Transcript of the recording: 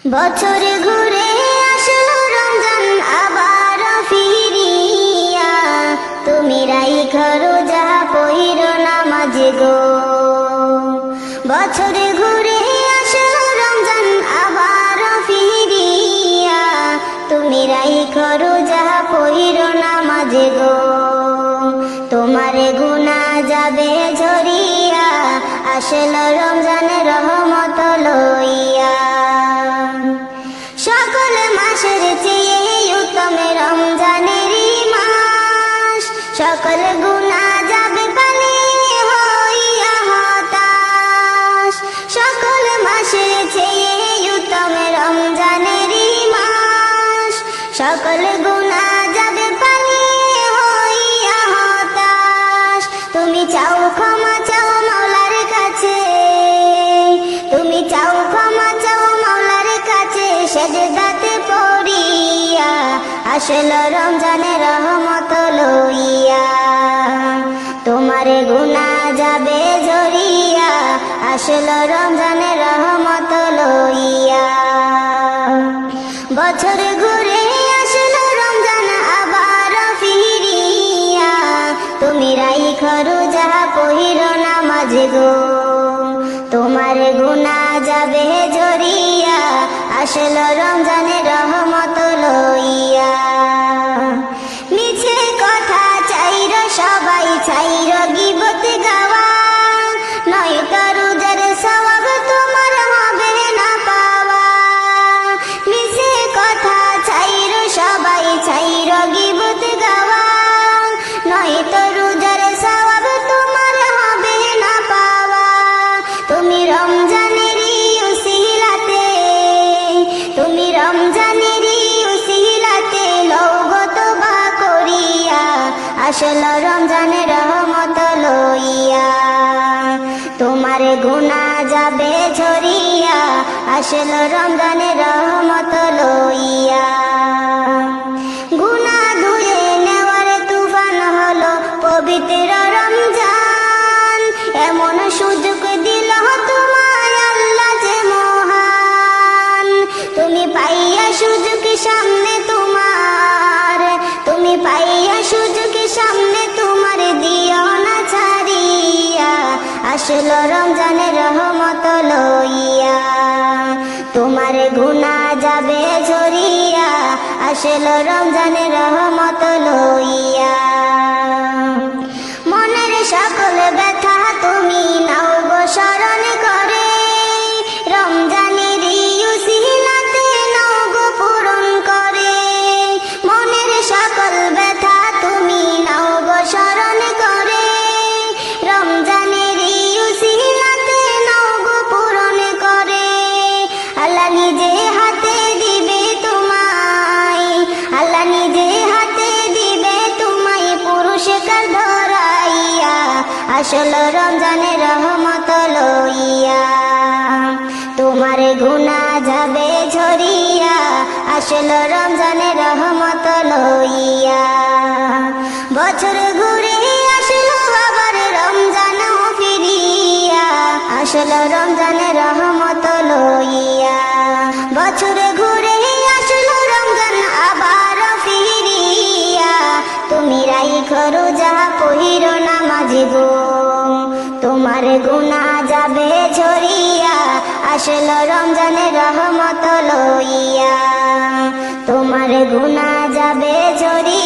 বছর ঘুরে আসলো রমজান আবার ফিরিয়া, তুমি রাইখো রোজা পইরো নামাজ গো। বছর ঘুরে আসলো রমজান আবার ফিরিয়া, তুমি রাইখো রোজা পইরো নামাজ গো। তোমারে গুনাহ যাবে ঝরিয়া, আসলো রমজান রহমত লইয়া। সকল মাসের চেয়ে উত্তম রমজানের মাস, সকল গুনাহ যাবে পানি হইয়া হতাশ। সকল মাসের চেয়ে উত্তম রমজানের মাস, সকল গুনাহ যাবে পানি হইয়া হতাশ। তুমি চাও ক্ষমা চাও মাওলার কাছে, তুমি চাও ক্ষমা চাও মাওলার কাছে, সেজদাতে পড়িয়া আসলো রমজানের রহমত লইয়া। তোমারে গুনাহ যাবে ঝরিয়া, আসলো রমজানের রহমত লইয়া। বছর ঘুরে আসলো রমজান আবার ফিরিয়া, তুমি রাইখো রোজা পইরো নামাজ গো। তোমারে গুনাহ যাবে ঝরিয়া, আসলো রমজানের রহমত লইয়া। মিছে কথা চাইরো সবাই, চাইরো গীবত গাওয়া, নয়তো রোজার সওয়াব তোমার হবে না পাওয়া। মিছে কথা চাইরো সবাই, চাইরো গীবত গাওয়া, নয়তো রোজার সওয়াব তোমার হবে না পাওয়া। তুমি রমজানেরই উসিলাতে, তুমি রমজানেরই উসিলাতে লওগো তওবা করিয়া, আসলো রমজানের রহমত লইয়া। তোমারে গুনাহ যাবে ঝরিয়া, আসলো রমজানের রহমত লইয়া। গুনাহ ধুয়ে নেওয়ার তুফান হলো পবিত্র রমজান, এমন সুযোগ দিল তোমায় আল্লাহ যে মহান। তুমি পাইয়া সুযোগ সামনে তোমার, তুমি পাইয়া সুযোগ সামনে তোমার, দিও না ছাড়িয়া, আসলো রমজানের রহমত লইয়া। তোমার গুনাহ যাবে ঝরিয়া, আসলো রমজানের রহমত লইয়া। মনের সকল ব্যথা তুমি নাও গো স্মরণ করে, রমজানের উসিলাতে নাও গো পূরণ করে। মনের সকল ব্যথা তুমি নাও গো স্মরণ করে, রমজানের উসিলাতে নাও গো পূরণ করে। আল্লাহ নিজে হাতে দিবে তোমায়, আল্লাহ নিজে হাতে দিবে তোমায় পুরস্কার ধরাইয়া, আসলো রমজানের রহমত লইয়া। তোমার গুনাহ যাবে ঝরিয়া, আসলো রমজানের রহমত লইয়া। বছর ঘুরে আসলো আবার রমজান ফিরিয়া, আসলো রমজানের রহমত লইয়া। বছর ঘুরে আসলো রমজান আবার ফিরিয়া, তুমি রাইখো রোজা পইরো নামাজ গো। তোমার গুনাহ যাবে ঝরিয়া, আসলো রমজানের রহমত লইয়া। তোমার গুনাহ যাবে ঝরিয়া।